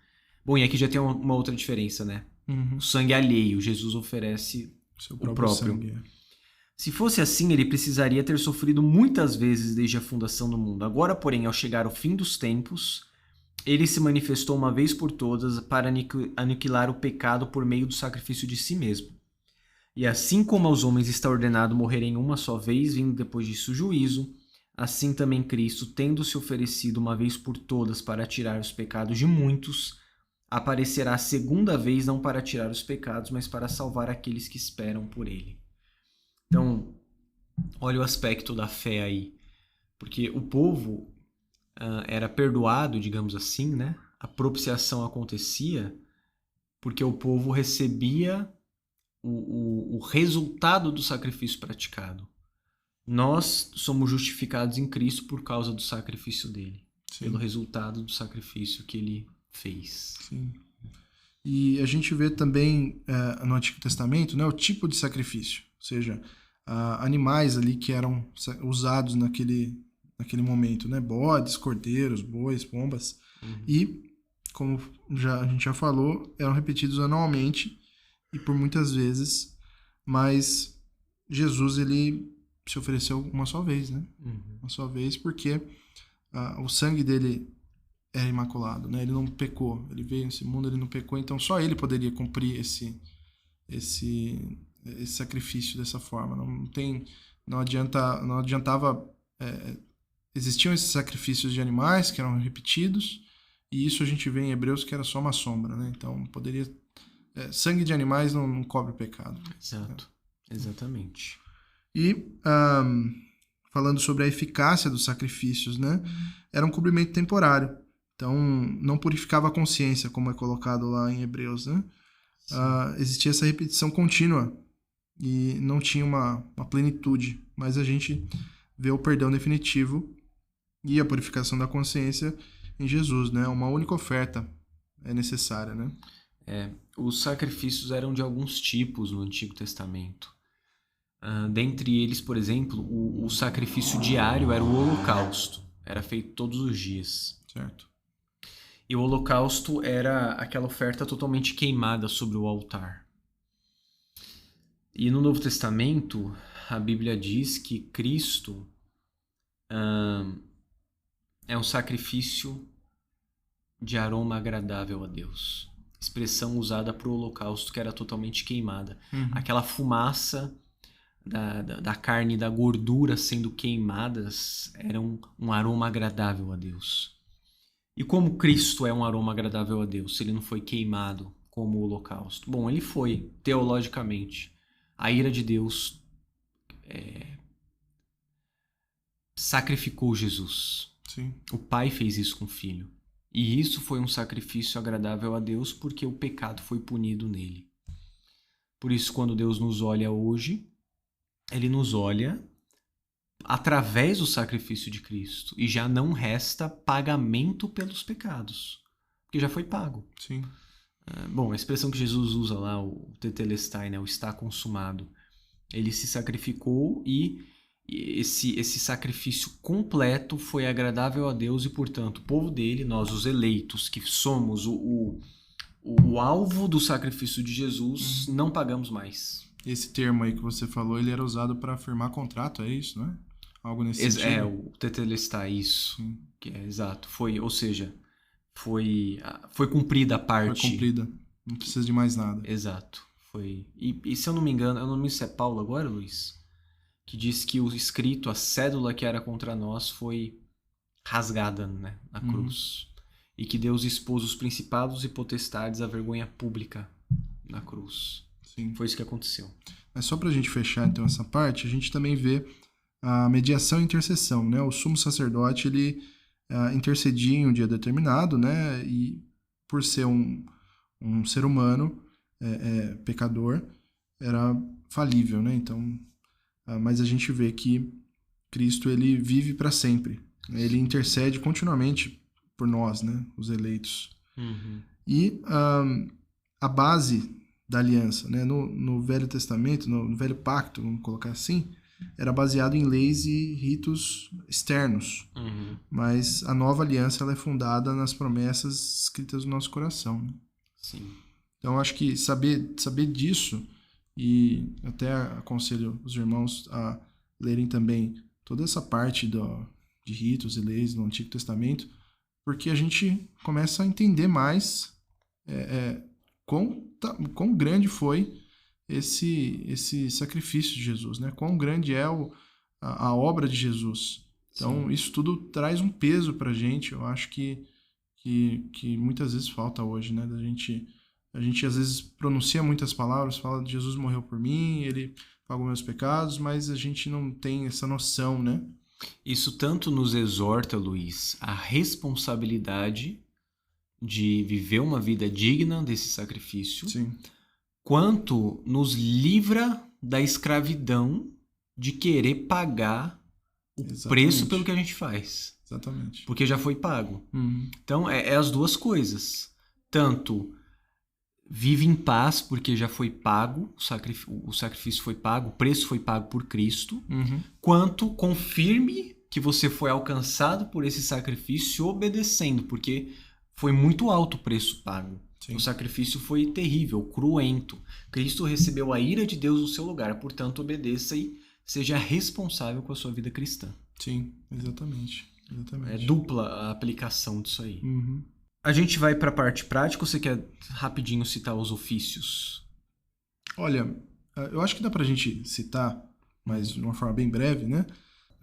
Bom, e aqui já tem uma outra diferença, né? Uhum. O sangue alheio, Jesus oferece Seu o próprio. sangue. Se fosse assim, ele precisaria ter sofrido muitas vezes desde a fundação do mundo. Agora, porém, ao chegar ao fim dos tempos, ele se manifestou uma vez por todas para aniquilar o pecado por meio do sacrifício de si mesmo. E assim como aos homens está ordenado morrerem uma só vez, vindo depois disso o juízo, assim também Cristo, tendo se oferecido uma vez por todas para tirar os pecados de muitos, aparecerá a segunda vez não para tirar os pecados, mas para salvar aqueles que esperam por ele. Então, olha o aspecto da fé aí. Porque o povo era perdoado, digamos assim, né? A propiciação acontecia porque o povo recebia o resultado do sacrifício praticado. Nós somos justificados em Cristo por causa do sacrifício dele. Sim. Pelo resultado do sacrifício que ele fez. Sim. E a gente vê também no Antigo Testamento, né, o tipo de sacrifício, ou seja, animais ali que eram usados naquele momento, né, bodes, cordeiros, bois, pombas, e como a gente já falou, eram repetidos anualmente e por muitas vezes, mas Jesus ele se ofereceu uma só vez, né? Uma só vez, porque o sangue dele é imaculado, né? Ele não pecou, ele veio nesse mundo, ele não pecou, então só ele poderia cumprir esse sacrifício dessa forma. Não adiantava. Existiam esses sacrifícios de animais que eram repetidos, e isso a gente vê em Hebreus que era só uma sombra, né? Então poderia. Sangue de animais não cobre o pecado. Exato, exatamente. E falando sobre a eficácia dos sacrifícios, né? Era um cumprimento temporário. Então, não purificava a consciência, como é colocado lá em Hebreus, né? Existia essa repetição contínua e não tinha uma plenitude. Mas a gente vê o perdão definitivo e a purificação da consciência em Jesus, né? Uma única oferta é necessária, né? Os sacrifícios eram de alguns tipos no Antigo Testamento. Dentre eles, por exemplo, o sacrifício diário era o holocausto. Era feito todos os dias. Certo. E o holocausto era aquela oferta totalmente queimada sobre o altar. E no Novo Testamento, a Bíblia diz que Cristo é um sacrifício de aroma agradável a Deus. Expressão usada para o holocausto que era totalmente queimada. Aquela fumaça da carne e da gordura sendo queimadas era um aroma agradável a Deus. E como Cristo é um aroma agradável a Deus, se ele não foi queimado como o holocausto? Bom, ele foi, teologicamente. A ira de Deus sacrificou Jesus. Sim. O Pai fez isso com o Filho. E isso foi um sacrifício agradável a Deus porque o pecado foi punido nele. Por isso, quando Deus nos olha hoje, ele nos olha através do sacrifício de Cristo. E já não resta pagamento pelos pecados. Porque já foi pago. Sim. Bom, a expressão que Jesus usa lá, o tetelestai, né, o está consumado. Ele se sacrificou e esse sacrifício completo foi agradável a Deus e, portanto, o povo dele, nós os eleitos, que somos o alvo do sacrifício de Jesus, não pagamos mais. Esse termo aí que você falou, ele era usado para firmar contrato, é isso, não é? Algo nesse sentido? O tetelestai, isso. Sim. Que é exato. Ou seja, foi cumprida a Foi parte. cumprida. Não precisa de mais nada. Exato. E se eu não me engano, eu não me lembro se é Paulo agora, Luiz, que diz que o escrito, a cédula que era contra nós foi rasgada, né, na cruz. E que Deus expôs os principados e potestades à vergonha pública na cruz. Sim. Foi isso que aconteceu. Mas só para a gente fechar então essa parte, a gente também vê a mediação e intercessão, né? O sumo sacerdote, ele intercedia em um dia determinado, né? E por ser um ser humano pecador, era falível, né? Então, mas a gente vê que Cristo, ele vive para sempre. Ele intercede continuamente por nós, né? Os eleitos. E a base da aliança, né? No Velho Testamento, no Velho Pacto, vamos colocar assim, era baseado em leis e ritos externos. Mas a nova aliança, ela é fundada nas promessas escritas no nosso coração. Né? Sim. Então, acho que saber disso, e até aconselho os irmãos a lerem também toda essa parte de ritos e leis no Antigo Testamento, porque a gente começa a entender mais quão grande foi esse sacrifício de Jesus, né? Quão grande é a obra de Jesus. Então, sim, isso tudo traz um peso pra gente, eu acho que muitas vezes falta hoje, né? A gente às vezes pronuncia muitas palavras, fala de Jesus morreu por mim, ele pagou meus pecados, mas a gente não tem essa noção, né? Isso tanto nos exorta, Luiz, a responsabilidade de viver uma vida digna desse sacrifício, sim, quanto nos livra da escravidão de querer pagar o preço pelo que a gente faz. Exatamente. Porque já foi pago. Então, é as duas coisas. Tanto vive em paz porque já foi pago, o sacrifício foi pago, o preço foi pago por Cristo, quanto confirme que você foi alcançado por esse sacrifício obedecendo, porque foi muito alto o preço pago. Sim. O sacrifício foi terrível, cruento. Cristo recebeu a ira de Deus no seu lugar, portanto, obedeça e seja responsável com a sua vida cristã. Sim, exatamente. É dupla a aplicação disso aí. A gente vai para a parte prática ou você quer rapidinho citar os ofícios? Olha, eu acho que dá para a gente citar, mas de uma forma bem breve, né?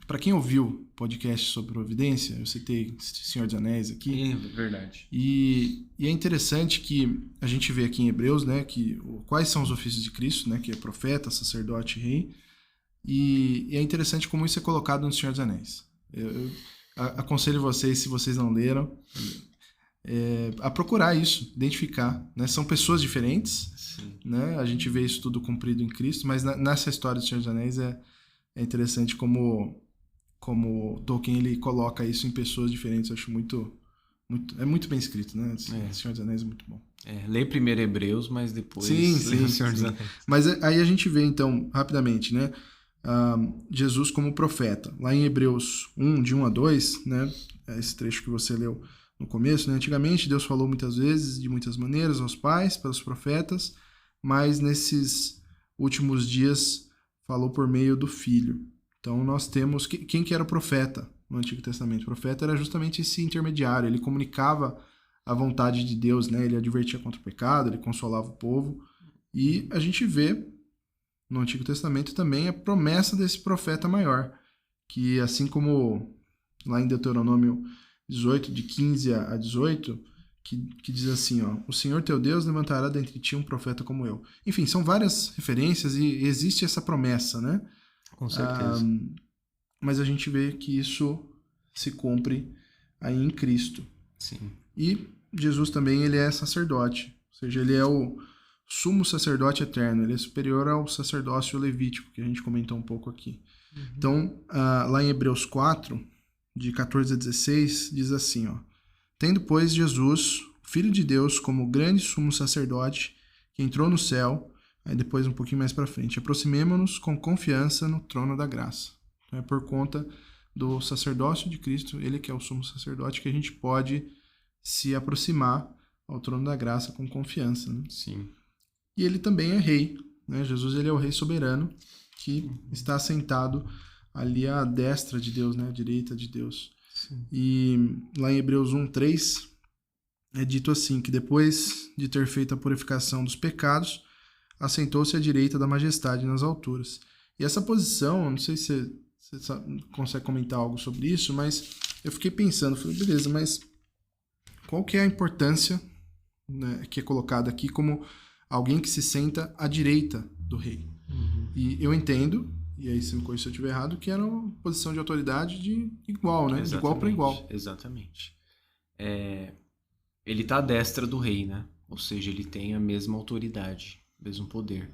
Para quem ouviu podcast sobre providência, eu citei Senhor dos Anéis aqui. É verdade. E é interessante que a gente vê aqui em Hebreus, né, que quais são os ofícios de Cristo, né, que é profeta, sacerdote e rei. E é interessante como isso é colocado no Senhor dos Anéis. Eu aconselho vocês, se vocês não leram, a procurar isso, identificar. Né? São pessoas diferentes, né? A gente vê isso tudo cumprido em Cristo, mas nessa história do Senhor dos Anéis é interessante como Tolkien ele coloca isso em pessoas diferentes. Eu acho muito bem escrito, né? O Senhor dos Anéis é muito bom. Lê primeiro Hebreus, mas depois sim, o Senhor dos Anéis. Mas aí a gente vê, então, rapidamente, né? Jesus como profeta. Lá em Hebreus 1, de 1 a 2, né? Esse trecho que você leu no começo, né? Antigamente Deus falou muitas vezes, de muitas maneiras, aos pais, pelos profetas, mas nesses últimos dias falou por meio do Filho. Então nós temos... Quem que era o profeta no Antigo Testamento? O profeta era justamente esse intermediário, ele comunicava a vontade de Deus, né? Ele advertia contra o pecado, ele consolava o povo. E a gente vê no Antigo Testamento também a promessa desse profeta maior, que assim como lá em Deuteronômio 18, de 15 a 18, que diz assim, ó, o Senhor teu Deus levantará dentre ti um profeta como eu. Enfim, são várias referências e existe essa promessa, né? Com certeza. Mas a gente vê que isso se cumpre aí em Cristo. Sim. E Jesus também, ele é sacerdote, ou seja, ele é o sumo sacerdote eterno, ele é superior ao sacerdócio levítico, que a gente comentou um pouco aqui. Então, lá em Hebreus 4, de 14 a 16, diz assim, ó, tendo, pois, Jesus, Filho de Deus, como grande sumo sacerdote, que entrou no céu, aí depois um pouquinho mais para frente, aproximemo-nos com confiança no trono da graça. Então, é por conta do sacerdócio de Cristo, ele que é o sumo sacerdote, que a gente pode se aproximar ao trono da graça com confiança. Né? Sim. E ele também é rei. né? Jesus, ele é o rei soberano que está sentado ali à destra de Deus, né? À direita de Deus. Sim. E lá em Hebreus 1:3 é dito assim, que depois de ter feito a purificação dos pecados, assentou-se à direita da majestade nas alturas. E essa posição, não sei se você consegue comentar algo sobre isso, mas eu fiquei pensando, falei, beleza, mas qual que é a importância, né, que é colocada aqui como alguém que se senta à direita do rei? E eu entendo, e aí se me corrija se eu estiver errado, que era uma posição de autoridade de igual, né? De igual para igual. Exatamente. Ele está à destra do rei, né? Ou seja, ele tem a mesma autoridade, o mesmo poder.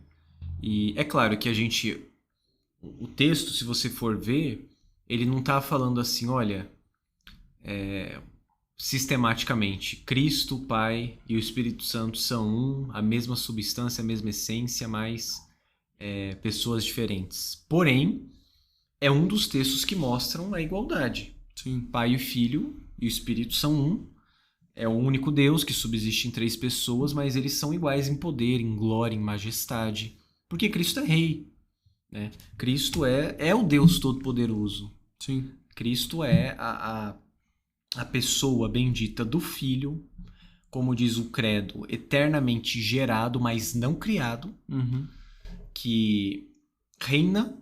E é claro que o texto, se você for ver, ele não está falando assim, olha, sistematicamente, Cristo, o Pai e o Espírito Santo são um, a mesma substância, a mesma essência, mas pessoas diferentes. Porém, é um dos textos que mostram a igualdade. Sim. Pai e Filho e o Espírito são um. É o único Deus que subsiste em 3 pessoas, mas eles são iguais em poder, em glória, em majestade. Porque Cristo é rei. Né? Cristo é o Deus Todo-Poderoso. Sim. Cristo é a pessoa bendita do Filho, como diz o credo, eternamente gerado, mas não criado, que reina,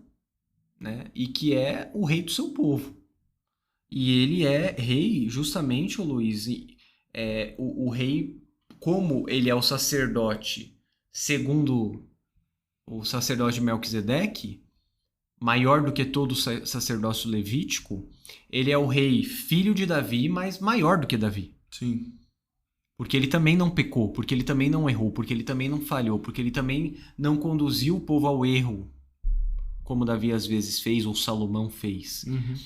né? E que é o rei do seu povo. E ele é rei justamente, Luiz, o rei, como ele é o sacerdote, segundo o sacerdote Melquisedeque, maior do que todo o sacerdócio levítico, ele é o rei filho de Davi, mas maior do que Davi. Sim. Porque ele também não pecou, porque ele também não errou, porque ele também não falhou, porque ele também não conduziu o povo ao erro, como Davi às vezes fez, ou Salomão fez.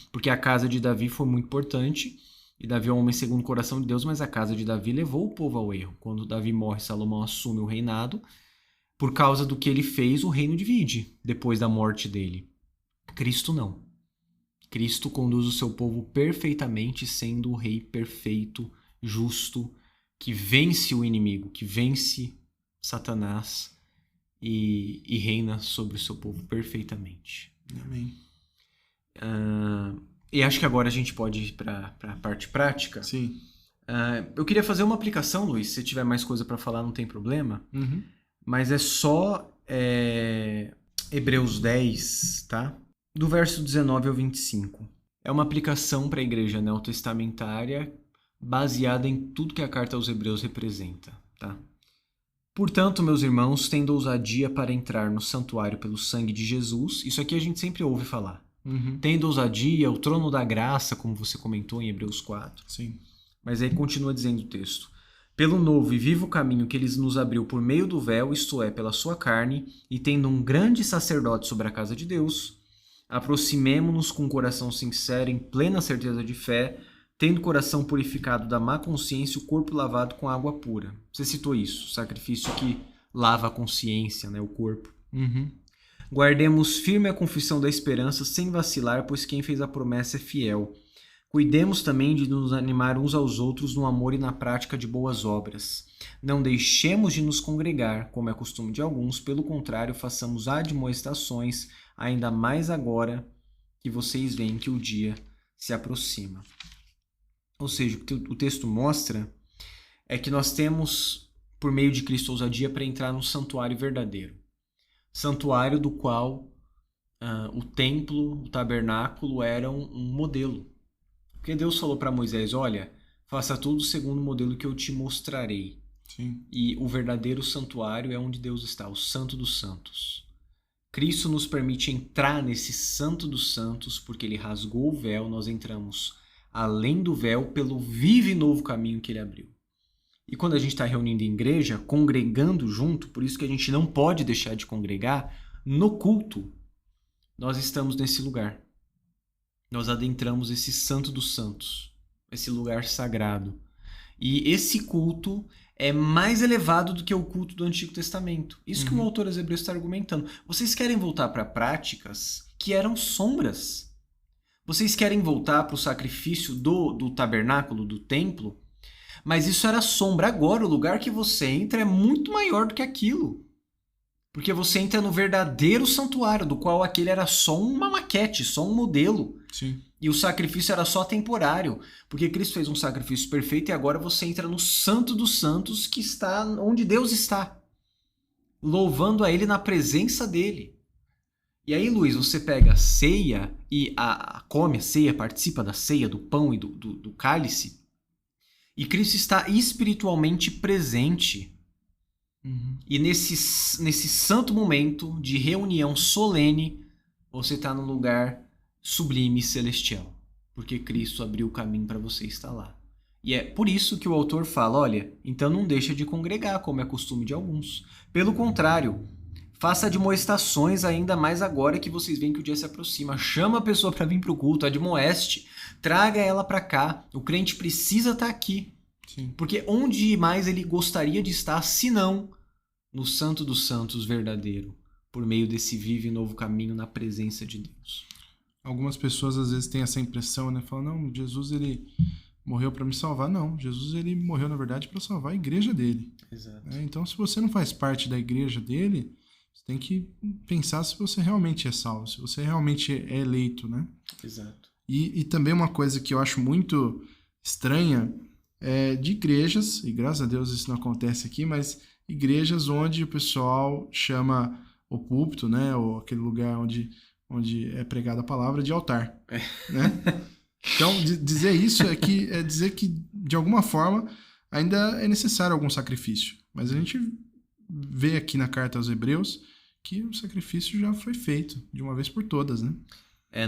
Porque a casa de Davi foi muito importante, e Davi é um homem segundo o coração de Deus, mas a casa de Davi levou o povo ao erro. Quando Davi morre, Salomão assume o reinado. Por causa do que ele fez, o reino divide depois da morte dele. Cristo não. Cristo conduz o seu povo perfeitamente, sendo o rei perfeito, justo, que vence o inimigo, que vence Satanás e reina sobre o seu povo perfeitamente. Amém. E acho que agora a gente pode ir para a parte prática. Sim. Eu queria fazer uma aplicação, Luiz. Se tiver mais coisa para falar, não tem problema. Mas é só Hebreus 10, tá? Do verso 19 ao 25. É uma aplicação para a igreja neotestamentária baseada em tudo que a carta aos Hebreus representa, tá? Portanto, meus irmãos, tendo ousadia para entrar no santuário pelo sangue de Jesus, isso aqui a gente sempre ouve falar. Tendo ousadia, o trono da graça, como você comentou em Hebreus 4. Sim. Mas aí continua dizendo o texto. Pelo novo e vivo caminho que ele nos abriu por meio do véu, isto é, pela sua carne, e tendo um grande sacerdote sobre a casa de Deus, aproximemo-nos com um coração sincero, em plena certeza de fé, tendo o coração purificado da má consciência e o corpo lavado com água pura. Você citou isso, sacrifício que lava a consciência, né, o corpo. Guardemos firme a confissão da esperança sem vacilar, pois quem fez a promessa é fiel. Cuidemos também de nos animar uns aos outros no amor e na prática de boas obras. Não deixemos de nos congregar, como é costume de alguns, pelo contrário, façamos admoestações, ainda mais agora que vocês veem que o dia se aproxima. Ou seja, o que o texto mostra é que nós temos, por meio de Cristo, ousadia para entrar no santuário verdadeiro. Santuário do qual o templo, o tabernáculo era um modelo. Porque Deus falou para Moisés, olha, faça tudo segundo o modelo que eu te mostrarei. Sim. E o verdadeiro santuário é onde Deus está, o Santo dos Santos. Cristo nos permite entrar nesse Santo dos Santos, porque ele rasgou o véu, nós entramos além do véu pelo vivo e novo caminho que ele abriu. E quando a gente está reunindo em igreja, congregando junto, por isso que a gente não pode deixar de congregar, no culto, nós estamos nesse lugar. Nós adentramos esse Santo dos Santos, esse lugar sagrado. E esse culto é mais elevado do que o culto do Antigo Testamento. Isso que o autor aos Hebreus está argumentando. Vocês querem voltar para práticas que eram sombras. Vocês querem voltar para o sacrifício do tabernáculo, do templo, mas isso era sombra. Agora, o lugar que você entra é muito maior do que aquilo. Porque você entra no verdadeiro santuário, do qual aquele era só uma maquete, só um modelo. Sim. E o sacrifício era só temporário, porque Cristo fez um sacrifício perfeito e agora você entra no Santo dos Santos, que está onde Deus está, louvando a Ele na presença dele. E aí, Luiz, você pega a ceia e come a ceia, participa da ceia, do pão e do cálice, e Cristo está espiritualmente presente. Uhum. E nesse santo momento de reunião solene, você está num lugar sublime e celestial, porque Cristo abriu o caminho para você estar lá. E é por isso que o autor fala, olha, então não deixa de congregar, como é costume de alguns. Pelo contrário, faça admoestações ainda mais agora que vocês veem que o dia se aproxima. Chama a pessoa para vir para o culto, admoeste, traga ela para cá. O crente precisa estar aqui. Sim. Porque onde mais ele gostaria de estar, se não no Santo dos Santos verdadeiro, por meio desse vivo e novo caminho na presença de Deus. Algumas pessoas às vezes têm essa impressão, né? Falam, não, Jesus ele morreu para me salvar. Não, Jesus ele morreu na verdade para salvar a igreja dele. Exato. Então, se você não faz parte da igreja dele, você tem que pensar se você realmente é salvo, se você realmente é eleito, né? Exato. E também uma coisa que eu acho muito estranha é de igrejas, e graças a Deus isso não acontece aqui, mas igrejas onde o pessoal chama o púlpito, né? Ou aquele lugar onde é pregada a palavra, de altar. Né? Então, dizer isso é dizer que, de alguma forma, ainda é necessário algum sacrifício. Mas a gente vê aqui na carta aos Hebreus que o sacrifício já foi feito, de uma vez por todas, né?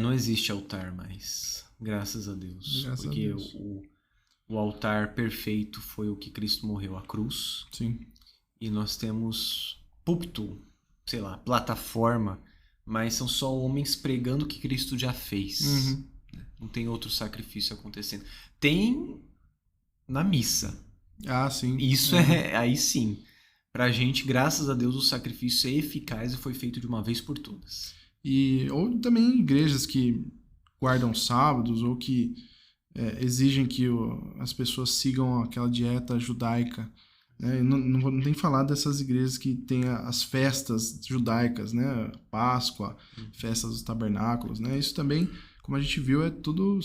Não existe altar mais, graças a Deus. Graças porque a Deus. O altar perfeito foi o que Cristo morreu, a cruz. Sim. E nós temos púlpito, sei lá, plataforma, mas são só homens pregando o que Cristo já fez. Uhum. Não tem outro sacrifício acontecendo. Tem na missa. Ah, sim. Isso aí sim. Pra gente, graças a Deus, o sacrifício é eficaz e foi feito de uma vez por todas. Ou também igrejas que guardam sábados ou que exigem que as pessoas sigam aquela dieta judaica. Né? Não vou nem falar dessas igrejas que têm as festas judaicas, né? Páscoa, festas dos tabernáculos, né? Isso também, como a gente viu, tudo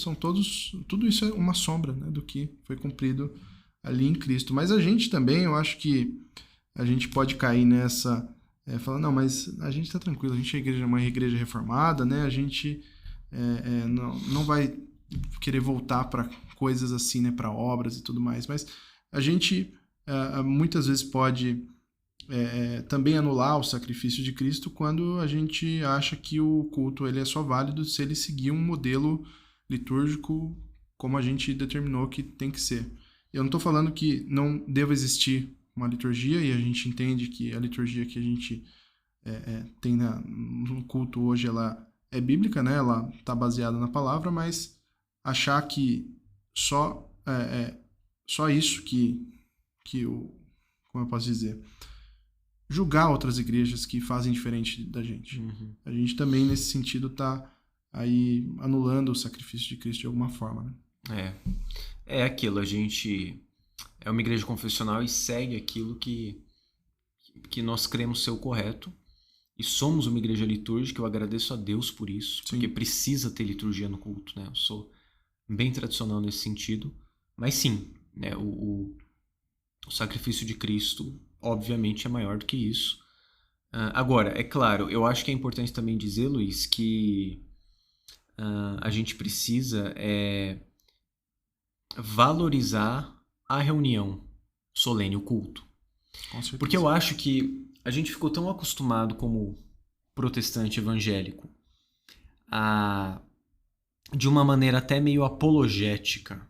isso é uma sombra, né, do que foi cumprido ali em Cristo. Mas a gente também, eu acho que a gente pode cair nessa, falar, não, mas a gente está tranquilo, a gente é uma igreja reformada, né? A gente não vai querer voltar para coisas assim, né, para obras e tudo mais, mas a gente muitas vezes pode também anular o sacrifício de Cristo quando a gente acha que o culto ele é só válido se ele seguir um modelo litúrgico como a gente determinou que tem que ser. Eu não estou falando que não deva existir uma liturgia, e a gente entende que a liturgia que a gente tem no culto hoje ela é bíblica, né? Ela está baseada na palavra, mas achar que só isso como eu posso dizer, julgar outras igrejas que fazem diferente da gente. Uhum. A gente também, nesse sentido, está aí anulando o sacrifício de Cristo de alguma forma, né? É aquilo, a gente é uma igreja confessional e segue aquilo que nós cremos ser o correto. E somos uma igreja litúrgica, eu agradeço a Deus por isso, Sim. porque precisa ter liturgia no culto, né? Eu sou bem tradicional nesse sentido, mas sim, né? O sacrifício de Cristo, obviamente, é maior do que isso. Agora, é claro, eu acho que é importante também dizer, Luiz, que a gente precisa valorizar a reunião solene, o culto. Com certeza. Porque eu acho que a gente ficou tão acostumado como protestante evangélico de uma maneira até meio apologética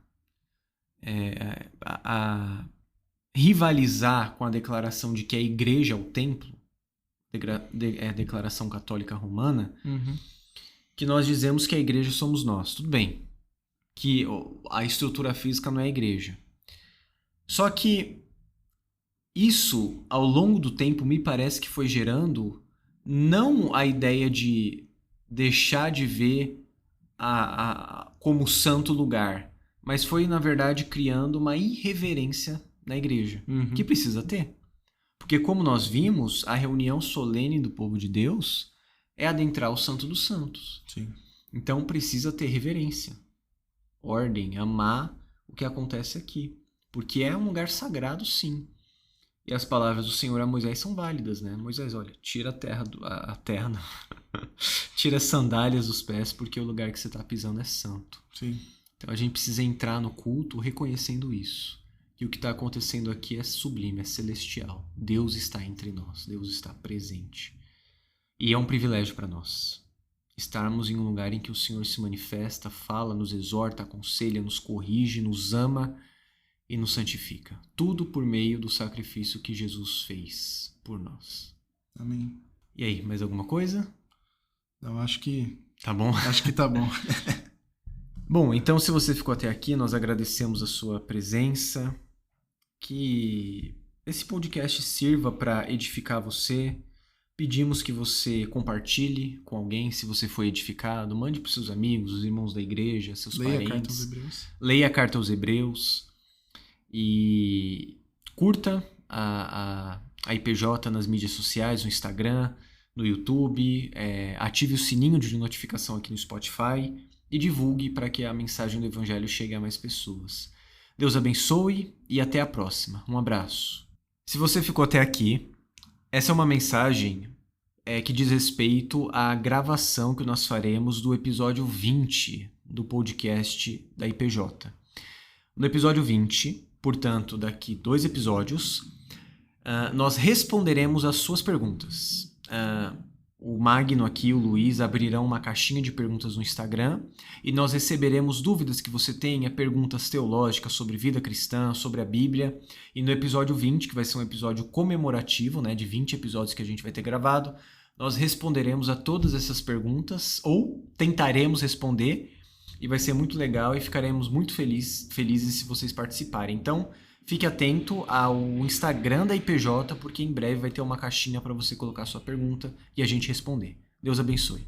a rivalizar com a declaração de que a igreja é o templo, a declaração católica romana, que nós dizemos que a igreja somos nós. Tudo bem, que a estrutura física não é a igreja. Só que isso, ao longo do tempo, me parece que foi gerando não a ideia de deixar de ver como santo lugar, mas foi, na verdade, criando uma irreverência na igreja, que precisa ter. Porque como nós vimos, a reunião solene do povo de Deus é adentrar o Santo dos Santos. Sim. Então precisa ter reverência, ordem, amar o que acontece aqui. Porque é um lugar sagrado, sim. E as palavras do Senhor a Moisés são válidas, né? Moisés, olha, tira tira as sandálias dos pés, porque o lugar que você está pisando é santo. Sim. Então a gente precisa entrar no culto reconhecendo isso. E o que está acontecendo aqui é sublime, é celestial. Deus está entre nós, Deus está presente. E é um privilégio para nós estarmos em um lugar em que o Senhor se manifesta, fala, nos exorta, aconselha, nos corrige, nos ama e nos santifica. Tudo por meio do sacrifício que Jesus fez por nós. Amém. E aí, mais alguma coisa? Não, acho que Tá bom? acho que tá bom. Bom, então se você ficou até aqui, nós agradecemos a sua presença. Que esse podcast sirva para edificar você. Pedimos que você compartilhe com alguém se você foi edificado. Mande para os seus amigos, os irmãos da igreja, seus Leia parentes. a Carta aos Hebreus. Leia a Carta aos Hebreus. E curta a IPJ nas mídias sociais, no Instagram, no YouTube. Ative o sininho de notificação aqui no Spotify. E divulgue para que a mensagem do Evangelho chegue a mais pessoas. Deus abençoe e até a próxima. Um abraço. Se você ficou até aqui, essa é uma mensagem que diz respeito à gravação que nós faremos do episódio 20 do podcast da IPJ. No episódio 20, portanto, daqui 2 episódios, nós responderemos as suas perguntas. O Magno aqui, o Luiz, abrirão uma caixinha de perguntas no Instagram e nós receberemos dúvidas que você tenha, perguntas teológicas sobre vida cristã, sobre a Bíblia. E no episódio 20, que vai ser um episódio comemorativo, né, de 20 episódios que a gente vai ter gravado, nós responderemos a todas essas perguntas, ou tentaremos responder, e vai ser muito legal e ficaremos muito felizes se vocês participarem. Então, fique atento ao Instagram da IPJ, porque em breve vai ter uma caixinha para você colocar sua pergunta e a gente responder. Deus abençoe.